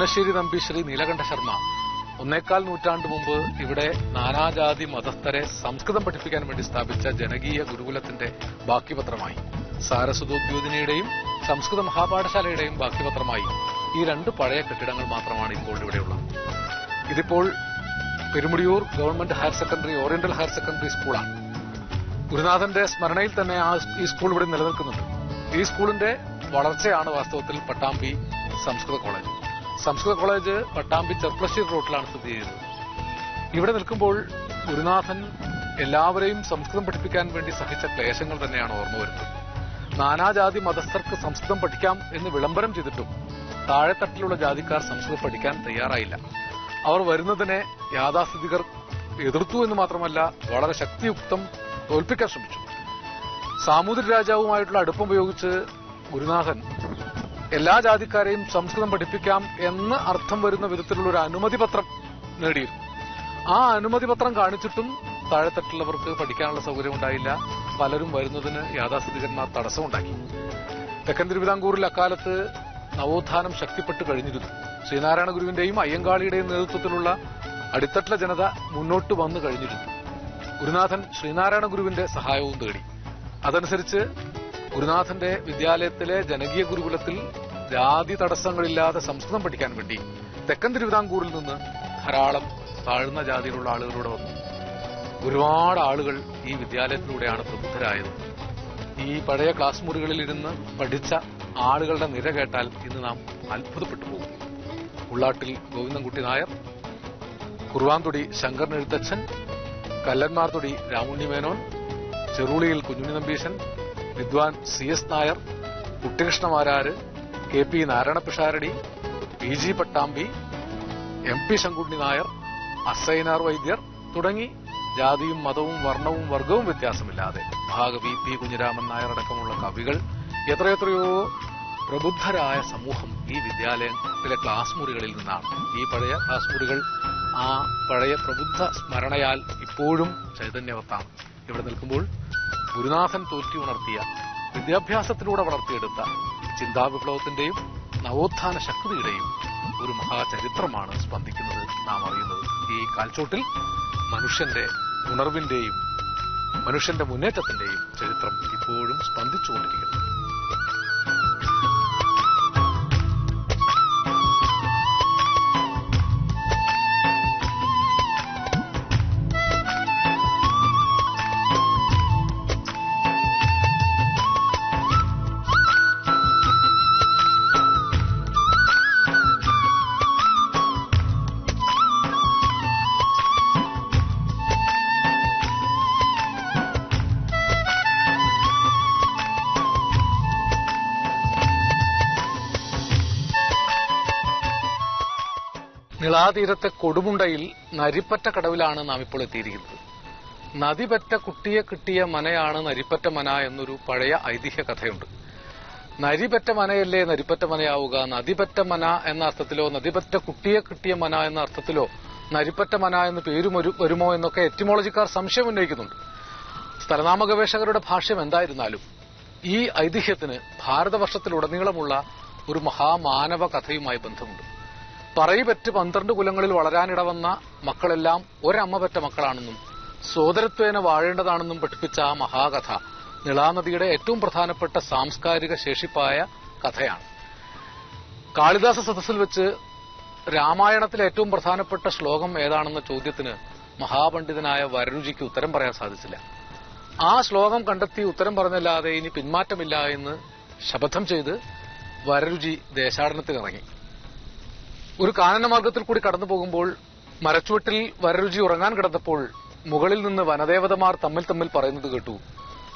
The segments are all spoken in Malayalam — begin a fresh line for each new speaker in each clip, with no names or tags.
പുന്നശ്ശേരി നമ്പി ശ്രീ നീലകണ്ഠ ശർമ്മ 1.25 നൂറ്റാണ്ട് മുമ്പ് ഇവിടെ നാനാജാതി മതസ്ഥരെ സംസ്കൃതം പഠിപ്പിക്കാൻ വേണ്ടി സ്ഥാപിച്ച ജനകീയ ഗുരുകുലത്തിന്റെ ബാക്കിപത്രമായി സാരസ്വതോദ്യോതിനിയുടെയും സംസ്കൃത മഹാപാഠശാലയുടെയും ബാക്കിപത്രമായി ഈ 2 പഴയ കെട്ടിടങ്ങൾ മാത്രമാണ് ഇപ്പോൾ ഇവിടെയുള്ളത്. ഇതിപ്പോൾ Perumudiyoor government higher secondary oriental higher secondary സ്കൂളാണ്. ഗുരുനാഥന്റെ സ്മരണയിൽ തന്നെ ഈ സ്കൂൾ ഇവിടെ നിലനിൽക്കുന്നുണ്ട്. ഈ സ്കൂളിന്റെ വളർച്ചയാണ് വാസ്തവത്തിൽ പട്ടാമ്പി സംസ്കൃത കോളേജ്. സംസ്കൃത കോളേജ് പട്ടാമ്പി ചെർപ്പളശ്ശേരി റോഡിലാണ് സ്ഥിതി ചെയ്യുന്നത്. ഇവിടെ നിൽക്കുമ്പോൾ ഗുരുനാഥൻ എല്ലാവരെയും സംസ്കൃതം പഠിപ്പിക്കാൻ വേണ്ടി സഹിച്ച ക്ലേശങ്ങൾ തന്നെയാണ് ഓർമ്മ വരുന്നത്. നാനാജാതി മതസ്ഥർക്ക് സംസ്കൃതം പഠിക്കാം എന്ന് വിളംബരം ചെയ്തിട്ടും താഴെത്തട്ടിലുള്ള ജാതിക്കാർ സംസ്കൃതം പഠിക്കാൻ തയ്യാറായില്ല. അവർ വരുന്നതിനെ യാഥാസ്ഥിതികർ എതിർത്തു എന്ന് മാത്രമല്ല വളരെ ശക്തിയുക്തം തോൽപ്പിക്കാൻ ശ്രമിച്ചു. സാമൂതിരി രാജാവുമായിട്ടുള്ള അടുപ്പം ഉപയോഗിച്ച് ഗുരുനാഥൻ എല്ലാ ജാതിക്കാരെയും സംസ്കൃതം പഠിപ്പിക്കാം എന്ന് അർത്ഥം വരുന്ന വിധത്തിലുള്ള ഒരു അനുമതി പത്രം നേടിയിരുന്നു. ആ അനുമതി പത്രം കാണിച്ചിട്ടും താഴെത്തട്ടുള്ളവർക്ക് പഠിക്കാനുള്ള സൗകര്യം ഉണ്ടായില്ല. പലരും വരുന്നതിന് യാഥാസ്ഥിതികന്മാർ തടസ്സമുണ്ടാക്കി. തെക്കൻ തിരുവിതാംകൂറിൽ അക്കാലത്ത് നവോത്ഥാനം ശക്തിപ്പെട്ടു കഴിഞ്ഞിരുന്നു. ശ്രീനാരായണ ഗുരുവിന്റെയും അയ്യങ്കാളിയുടെയും നേതൃത്വത്തിലുള്ള അടിത്തട്ടിലെ ജനത മുന്നോട്ട് വന്നു കഴിഞ്ഞിരുന്നു. ഗുരുനാഥൻ ശ്രീനാരായണ ഗുരുവിന്റെ സഹായവും തേടി. അതനുസരിച്ച് ഗുരുനാഥന്റെ വിദ്യാലയത്തിലെ ജനകീയ ഗുരുകുലത്തിൽ ജാതി തടസ്സങ്ങളില്ലാതെ സംസ്കൃതം പഠിക്കാൻ വേണ്ടി തെക്കൻ തിരുവിതാംകൂറിൽ നിന്ന് ധാരാളം താഴ്ന്ന ജാതിയിലുള്ള ആളുകളിലൂടെ വന്നു. ഒരുപാട് ആളുകൾ ഈ വിദ്യാലയത്തിലൂടെയാണ് പ്രബുദ്ധരായത്. ഈ പഴയ ക്ലാസ് മുറികളിൽ ഇരുന്ന് പഠിച്ച ആളുകളുടെ നിര കേട്ടാൽ ഇന്ന് നാം അത്ഭുതപ്പെട്ടു പോകും. ഉള്ളാട്ടിൽ ഗോവിന്ദൻകുട്ടി നായർ, കുറുവാന്തൊടി ശങ്കരൻ എഴുത്തച്ഛൻ, കല്ലന്മാർതൊടി രാമുണ്ണി മേനോൻ, ചെറുളിയിൽ കുഞ്ഞുണ്ണി നമ്പീശൻ, വിദ്വാൻ CS Nair, കുട്ടികൃഷ്ണമാരാര്, KP നാരായണപിഷാരടി, PG Pattambi, MP Sankunni Nair, Asainar വൈദ്യർ തുടങ്ങി ജാതിയും മതവും വർണ്ണവും വർഗവും വ്യത്യാസമില്ലാതെ മഹാകവി P കുഞ്ഞിരാമൻ നായർ അടക്കമുള്ള കവികൾ, എത്രയെത്രയോ പ്രബുദ്ധരായ സമൂഹം ഈ വിദ്യാലയത്തിലെ ക്ലാസ് മുറികളിൽ നിന്നാണ്. ഈ പഴയ ക്ലാസ് മുറികൾ ആ പഴയ പ്രബുദ്ധ സ്മരണയാൽ ഇപ്പോഴും ചൈതന്യവത്താണ്. ഇവിടെ നിൽക്കുമ്പോൾ ഗുരുനാഥൻ തോറ്റി ഉണർത്തിയ വിദ്യാഭ്യാസത്തിലൂടെ വളർത്തിയെടുത്ത ചിന്താവിപ്ലവത്തിന്റെയും നവോത്ഥാന ശക്തിയുടെയും ഒരു മഹാചരിത്രമാണ് സ്പന്ദിക്കുന്നത്, നാം അറിയുന്നത്. ഈ കാൽച്ചോട്ടിൽ മനുഷ്യന്റെ ഉണർവിന്റെയും മനുഷ്യന്റെ മുന്നേറ്റത്തിന്റെയും ചരിത്രം ഇപ്പോഴും സ്പന്ദിച്ചുകൊണ്ടിരിക്കുന്നു. നിളാതീരത്തെ കൊടുമുണ്ടയിൽ നരിപ്പറ്റ കടവിലാണ് നാം ഇപ്പോൾ എത്തിയിരിക്കുന്നത്. നദിപറ്റ കുട്ടിയെ കിട്ടിയ മനയാണ് നരിപ്പറ്റ മന എന്നൊരു പഴയ ഐതിഹ്യ കഥയുണ്ട്. നരിപറ്റ മനയല്ലേ നരിപ്പറ്റ മനയാവുക? നദിപറ്റ മന എന്ന അർത്ഥത്തിലോ നദിപറ്റ കുട്ടിയെ കിട്ടിയ മന എന്ന അർത്ഥത്തിലോ നരിപ്പറ്റ മന എന്ന് പേരും വരുമോ എന്നൊക്കെ എറ്റിമോളജിക്കാർ സംശയം ഉന്നയിക്കുന്നുണ്ട്. സ്ഥലനാമ ഗവേഷകരുടെ ഭാഷ്യം എന്തായിരുന്നാലും ഈ ഐതിഹ്യത്തിന് ഭാരതവർഷത്തിലുടനീളമുള്ള ഒരു മഹാമാനവ കഥയുമായി ബന്ധമുണ്ട്. പറയിപെറ്റ് 12 കുലങ്ങളിൽ വളരാനിടവന്ന മക്കളെല്ലാം ഒരമ്മ പെറ്റ മക്കളാണെന്നും സോദരത്വേന വാഴേണ്ടതാണെന്നും പഠിപ്പിച്ച ആ മഹാകഥ നിളാനദിയുടെ ഏറ്റവും പ്രധാനപ്പെട്ട സാംസ്കാരിക ശേഷിപ്പായ കഥയാണ്. കാളിദാസ സദസ്സിൽ വെച്ച് രാമായണത്തിലെ ഏറ്റവും പ്രധാനപ്പെട്ട ശ്ലോകം ഏതാണെന്ന ചോദ്യത്തിന് മഹാപണ്ഡിതനായ വരരുചിക്ക് ഉത്തരം പറയാൻ സാധിച്ചില്ല. ആ ശ്ലോകം കണ്ടെത്തി ഉത്തരം പറഞ്ഞല്ലാതെ ഇനി പിന്മാറ്റമില്ല എന്ന് ശപഥം ചെയ്ത് വരരുചി ദേശാടനത്തിനിറങ്ങി. ഒരു കാനന മാർഗത്തിൽ കൂടി കടന്നു പോകുമ്പോൾ മരച്ചുവട്ടിൽ വരരുചി ഉറങ്ങാൻ കിടന്നപ്പോൾ മുകളിൽ നിന്ന് വനദേവതമാർ തമ്മിൽ പറയുന്നത് കേട്ടു.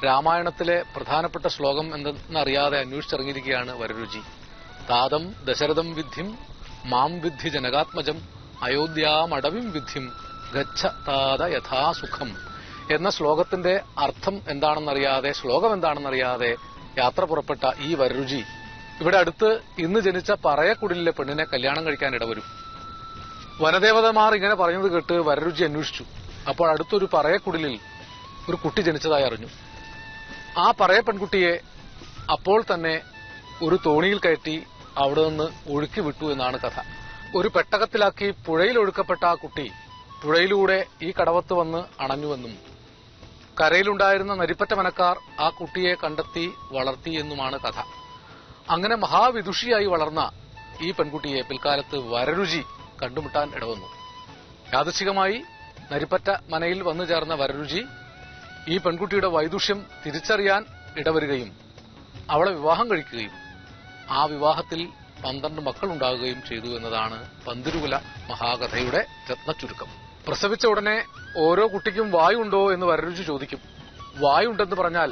രാമായണത്തിലെ പ്രധാനപ്പെട്ട ശ്ലോകം എന്തെന്നറിയാതെ അന്വേഷിച്ചിറങ്ങിയിരിക്കുകയാണ് വരരുചി. താതം ദശരഥം വിദ്ധിം മാം വിദ്ധി ജനകാത്മജം അയോധ്യാമടവിം വിദ്ധിം ഗച്ഛ താത യഥാസുഖം എന്ന ശ്ലോകത്തിന്റെ അർത്ഥം എന്താണെന്നറിയാതെ, ശ്ലോകം എന്താണെന്നറിയാതെ യാത്ര പുറപ്പെട്ട ഈ വരരുചി ഇവിടെ അടുത്ത് ഇന്ന് ജനിച്ച പറയക്കുടിലെ പെണ്ണിനെ കല്യാണം കഴിക്കാൻ ഇടവരും. വനദേവതമാർ ഇങ്ങനെ പറയുന്നത് കേട്ട് വരരുചി അന്വേഷിച്ചു. അപ്പോൾ അടുത്തൊരു പറയക്കുടിലിൽ ഒരു കുട്ടി ജനിച്ചതായി അറിഞ്ഞു. ആ പറയ പെൺകുട്ടിയെ അപ്പോൾ തന്നെ ഒരു തോണിയിൽ കയറ്റി അവിടെ നിന്ന് ഒഴുക്കി വിട്ടു എന്നാണ് കഥ. ഒരു പെട്ടകത്തിലാക്കി പുഴയിലൊഴുക്കപ്പെട്ട ആ കുട്ടി പുഴയിലൂടെ ഈ കടവത്ത് വന്ന് അണഞ്ഞുവെന്നും കരയിലുണ്ടായിരുന്ന നരിപ്പറ്റ മനക്കാർ ആ കുട്ടിയെ കണ്ടെത്തി വളർത്തി എന്നുമാണ് കഥ. അങ്ങനെ മഹാവിദുഷിയായി വളർന്ന ഈ പെൺകുട്ടിയെ പിൽക്കാലത്ത് വരരുചി കണ്ടുമുട്ടാൻ ഇടവന്നു. യാദൃച്ഛികമായി നരിപ്പറ്റ മനയിൽ വന്നു ചേർന്ന വരരുചി ഈ പെൺകുട്ടിയുടെ വൈദുഷ്യം തിരിച്ചറിയാൻ ഇടവരികയും അവളെ വിവാഹം കഴിക്കുകയും ആ വിവാഹത്തിൽ 12 മക്കളുണ്ടാകുകയും ചെയ്തു എന്നതാണ് പന്തിരുകുല മഹാകഥയുടെ രത്നച്ചുരുക്കം. പ്രസവിച്ച ഉടനെ ഓരോ കുട്ടിക്കും വായുണ്ടോ എന്ന് വരരുചി ചോദിക്കും. വായുണ്ടെന്ന് പറഞ്ഞാൽ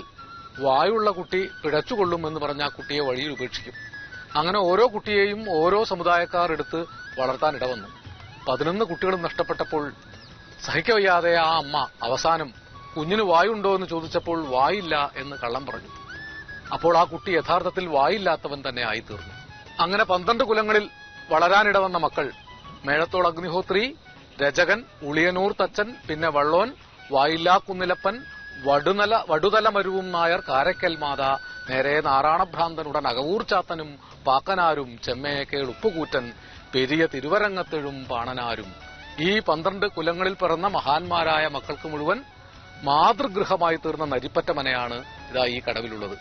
വായുള്ള കുട്ടി പിഴച്ചുകൊള്ളുമെന്ന് പറഞ്ഞ ആ കുട്ടിയെ വഴിയിൽ ഉപേക്ഷിക്കും. അങ്ങനെ ഓരോ കുട്ടിയെയും ഓരോ സമുദായക്കാർ എടുത്ത് വളർത്താൻ ഇടവന്നു. 11 കുട്ടികളും നഷ്ടപ്പെട്ടപ്പോൾ സഹിക്കവയ്യാതെ ആ അമ്മ അവസാനം കുഞ്ഞിന് വായുണ്ടോ എന്ന് ചോദിച്ചപ്പോൾ വായില്ല എന്ന് കള്ളം പറഞ്ഞു. അപ്പോൾ ആ കുട്ടി യഥാർത്ഥത്തിൽ വായില്ലാത്തവൻ തന്നെ ആയിത്തീർന്നു. അങ്ങനെ 12 കുലങ്ങളിൽ വളരാനിടവന്ന മക്കൾ മേഴത്തോൾ അഗ്നിഹോത്രി, രചകൻ, ഉളിയനൂർ തച്ചൻ, പിന്നെ വള്ളോൻ, വായില്ലാ കുന്നിലപ്പൻ, വടുതല മരുവും നായർ, കാരക്കൽ മാത, നേരെ നാറാണഭ്രാന്തനുടൻ അകവൂർ ചാത്തനും പാക്കനാരും, ചെമ്മയേക്കേൾ ഉപ്പുകൂറ്റൻ, പെരിയ തിരുവരങ്ങത്തെഴും പാണനാരും. ഈ 12 കുലങ്ങളിൽ പിറന്ന മഹാന്മാരായ മക്കൾക്ക് മുഴുവൻ മാതൃഗൃഹമായി തീർന്ന നരിപ്പറ്റ മനയാണ് ഇതാ ഈ കടവിലുള്ളത്.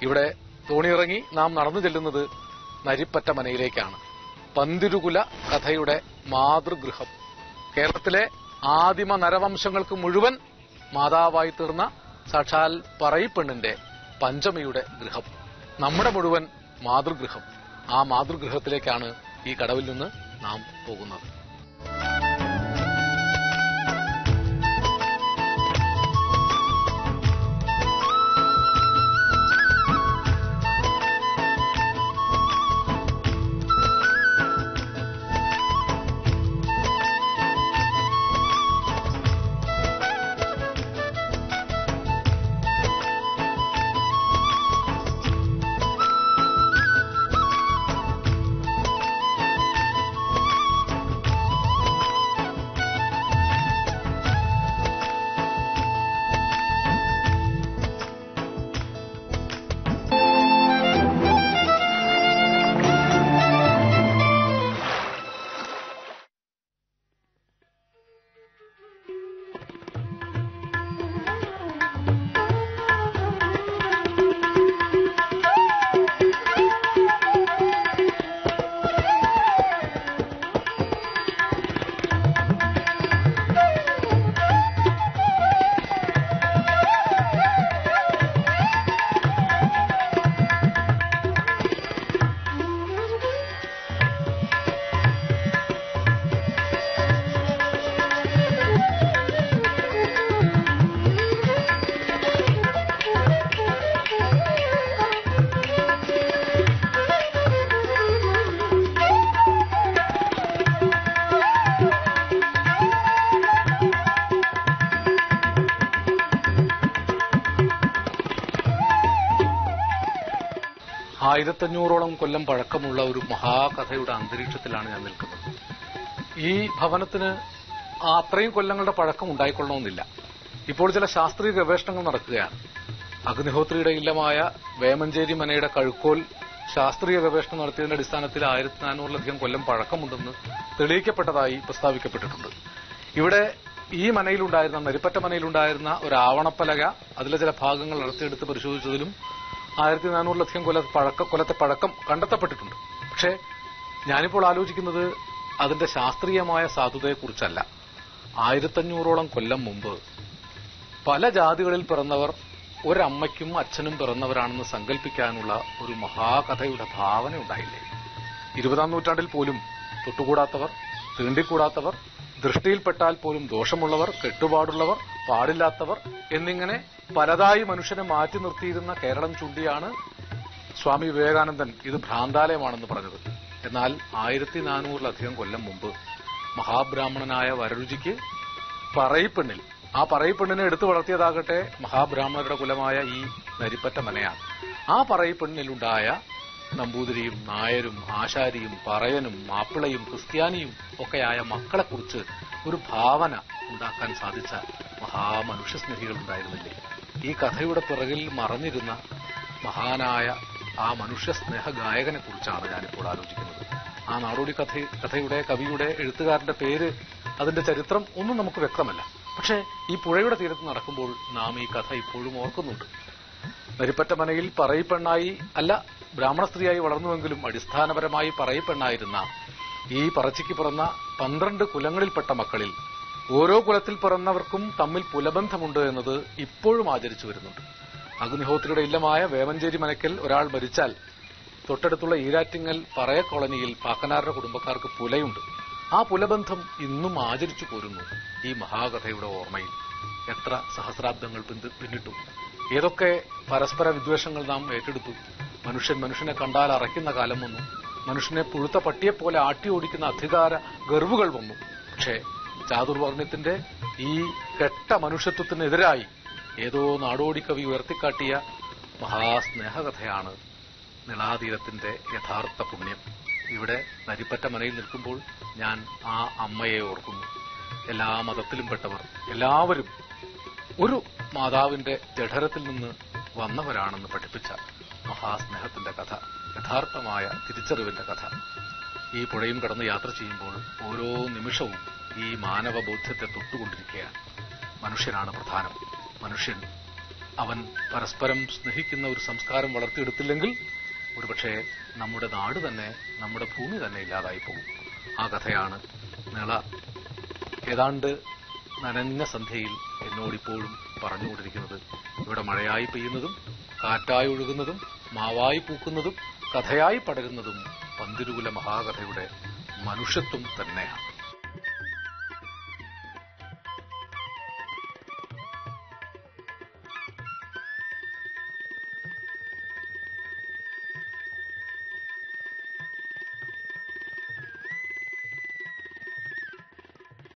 ഇവിടെ തോണിയിറങ്ങി നാം നടന്നു ചെല്ലുന്നത് നരിപ്പറ്റ മനയിലേക്കാണ്. പന്തിരുകുല കഥയുടെ മാതൃഗൃഹം, കേരളത്തിലെ ആദിമ നരവംശങ്ങൾക്ക് മുഴുവൻ മാതാവായി തീർന്ന സാക്ഷാൽ പറയിപ്പെണ്ണിന്റെ പഞ്ചമിയുടെ ഗൃഹം, നമ്മുടെ മുഴുവൻ മാതൃഗൃഹം. ആ മാതൃഗൃഹത്തിലേക്കാണ് ഈ കടവിൽ നിന്ന് നാം പോകുന്നത്. ആയിരത്തഞ്ഞൂറോളം കൊല്ലം പഴക്കമുള്ള ഒരു മഹാകഥയുടെ അന്തരീക്ഷത്തിലാണ് ഞാൻ നിൽക്കുന്നത്. ഈ ഭവനത്തിന് അത്രയും കൊല്ലങ്ങളുടെ പഴക്കം ഉണ്ടായിക്കൊള്ളണമെന്നില്ല. ഇപ്പോൾ ചില ശാസ്ത്രീയ ഗവേഷണങ്ങൾ നടക്കുകയാണ്. അഗ്നിഹോത്രിയുടെ ഇല്ലമായ വേമഞ്ചേരി മനയുടെ കഴുക്കോൽ ശാസ്ത്രീയ ഗവേഷണം നടത്തിയതിന്റെ അടിസ്ഥാനത്തിൽ 1400-ലധികം കൊല്ലം പഴക്കമുണ്ടെന്ന് തെളിയിക്കപ്പെട്ടതായി പ്രസ്താവിക്കപ്പെട്ടിട്ടുണ്ട്. ഇവിടെ ഈ മനയിലുണ്ടായിരുന്ന, നരിപ്പറ്റ മനയിലുണ്ടായിരുന്ന ഒരു ആവണപ്പലക, അതിലെ ചില ഭാഗങ്ങൾ നടത്തിയെടുത്ത് പരിശോധിച്ചതിലും 1400-ലധികം കൊല്ലത്തെ പഴക്കം കണ്ടെത്തപ്പെട്ടിട്ടുണ്ട്. പക്ഷേ ഞാനിപ്പോൾ ആലോചിക്കുന്നത് അതിന്റെ ശാസ്ത്രീയമായ സാധുതയെക്കുറിച്ചല്ല. 1500ഓളം കൊല്ലം മുമ്പ് പല ജാതികളിൽ പിറന്നവർ ഒരമ്മയ്ക്കും അച്ഛനും പിറന്നവരാണെന്ന് സങ്കല്പിക്കാനുള്ള ഒരു മഹാകഥയുടെ ഭാവന ഉണ്ടായില്ലേ? 20-ാം നൂറ്റാണ്ടിൽ പോലും തൊട്ടുകൂടാത്തവർ, തീണ്ടിക്കൂടാത്തവർ, ദൃഷ്ടിയിൽപ്പെട്ടാൽ പോലും ദോഷമുള്ളവർ, കെട്ടുപാടുള്ളവർ, പാടില്ലാത്തവർ എന്നിങ്ങനെ പലതായി മനുഷ്യനെ മാറ്റി നിർത്തിയിരുന്ന കേരളം ചൂണ്ടിയാണ് സ്വാമി വിവേകാനന്ദൻ ഇത് ഭ്രാന്താലയമാണെന്ന് പറഞ്ഞത്. എന്നാൽ 1400-ലധികം കൊല്ലം മുമ്പ് മഹാബ്രാഹ്മണനായ വരരുചിക്ക് പറയിപ്പെണ്ണിൽ, ആ പറയിപ്പെണ്ണിനെ എടുത്തു വളർത്തിയതാകട്ടെ മഹാബ്രാഹ്മണരുടെ കുലമായ ഈ നരിപ്പറ്റ മനയാണ്. ആ പറയിപ്പെണ്ണിലുണ്ടായ നമ്പൂതിരിയും നായരും ആശാരിയും പറയനും മാപ്പിളയും ക്രിസ്ത്യാനിയും ഒക്കെയായ മക്കളെക്കുറിച്ച് ഒരു ഭാവന ഉണ്ടാക്കാൻ സാധിച്ച മഹാമനുഷ്യസ്നേഹികൾ ഉണ്ടായിരുന്നില്ലേ? ഈ കഥയുടെ പിറകിൽ മറഞ്ഞിരുന്ന മഹാനായ ആ മനുഷ്യസ്നേഹ ഗായകനെ കുറിച്ചാണ് ഞാനിപ്പോൾ ആലോചിക്കുന്നത്. ആ നാടോടി കഥയുടെ കവിയുടെ എഴുത്തുകാരന്റെ പേര്, അതിന്റെ ചരിത്രം ഒന്നും നമുക്ക് വ്യക്തമല്ല. പക്ഷേ ഈ പുഴയുടെ തീരത്ത് നടക്കുമ്പോൾ നാം ഈ കഥ ഇപ്പോഴും ഓർക്കുന്നുണ്ട്. നരിപ്പറ്റ മനയിൽ പറയിപ്പെണ്ണായി അല്ല, ബ്രാഹ്മണ സ്ത്രീയായി വളർന്നുവെങ്കിലും അടിസ്ഥാനപരമായി പറയിപ്പെണ്ണായിരുന്ന ഈ പറച്ചിക്ക് പിറന്ന 12 കുലങ്ങളിൽപ്പെട്ട മക്കളിൽ ഓരോ കുലത്തിൽ പിറന്നവർക്കും തമ്മിൽ പുലബന്ധമുണ്ട് എന്നത് ഇപ്പോഴും ആചരിച്ചു വരുന്നുണ്ട്. അഗ്നിഹോത്രിയുടെ ഇല്ലമായ വേമഞ്ചേരി മനയ്ക്കൽ ഒരാൾ മരിച്ചാൽ തൊട്ടടുത്തുള്ള ഈരാറ്റിങ്ങൽ പറയ കോളനിയിൽ പാക്കനാരുടെ കുടുംബക്കാർക്ക് പുലയുണ്ട്. ആ പുലബന്ധം ഇന്നും ആചരിച്ചു പോരുന്നു ഈ മഹാകഥയുടെ ഓർമ്മയിൽ. എത്ര സഹസ്രാബ്ദങ്ങൾ പിന്നിട്ടു, ഏതൊക്കെ പരസ്പര വിദ്വേഷങ്ങൾ നാം ഏറ്റെടുത്തു. മനുഷ്യൻ മനുഷ്യനെ കണ്ടാൽ അറയ്ക്കുന്ന കാലം വന്നു. മനുഷ്യനെ പുഴുത്ത പട്ടിയെപ്പോലെ ആട്ടി ഓടിക്കുന്ന അധികാര ഗർവുകൾ വന്നു. പക്ഷേ ചാതുർവർണ്ണയത്തിന്റെ ഈ കെട്ട മനുഷ്യത്വത്തിനെതിരായി ഏതോ നാടോടി കവി ഉയർത്തിക്കാട്ടിയ മഹാസ്നേഹകഥയാണ് നിളാതീരത്തിന്റെ യഥാർത്ഥ പുണ്യം. ഇവിടെ നരിപ്പറ്റ മനയിൽ നിൽക്കുമ്പോൾ ഞാൻ ആ അമ്മയെ ഓർക്കുന്നു. എല്ലാ മതത്തിലും പെട്ടവർ എല്ലാവരും ഒരു മാതാവിന്റെ ജഠരത്തിൽ നിന്ന് വന്നവരാണെന്ന് പഠിപ്പിച്ച മഹാസ്നേഹത്തിന്റെ കഥ, യഥാർത്ഥമായ തിരിച്ചറിവിന്റെ കഥ. ഈ പുഴയും കടന്ന് യാത്ര ചെയ്യുമ്പോൾ ഓരോ നിമിഷവും ഈ മാനവബോധ്യത്തെ തൊട്ടുകൊണ്ടിരിക്കുകയാണ്. മനുഷ്യനാണ് പ്രധാനം. മനുഷ്യൻ അവൻ പരസ്പരം സ്നേഹിക്കുന്ന ഒരു സംസ്കാരം വളർത്തിയെടുത്തില്ലെങ്കിൽ ഒരുപക്ഷെ നമ്മുടെ നാട് തന്നെ, നമ്മുടെ ഭൂമി തന്നെ ഇല്ലാതായി പോകും. ആ കഥയാണ് നിള ഏതാണ്ട് നനഞ്ഞ സന്ധ്യയിൽ എന്നോടിപ്പോഴും പറഞ്ഞുകൊണ്ടിരിക്കുന്നത്. ഇവിടെ മഴയായി പെയ്യുന്നതും കാറ്റായി ഒഴുകുന്നതും മാവായി പൂക്കുന്നതും കഥയായി പടരുന്നതും പന്തിരുകുല മഹാകഥയുടെ മനുഷ്യത്വം തന്നെയാണ്.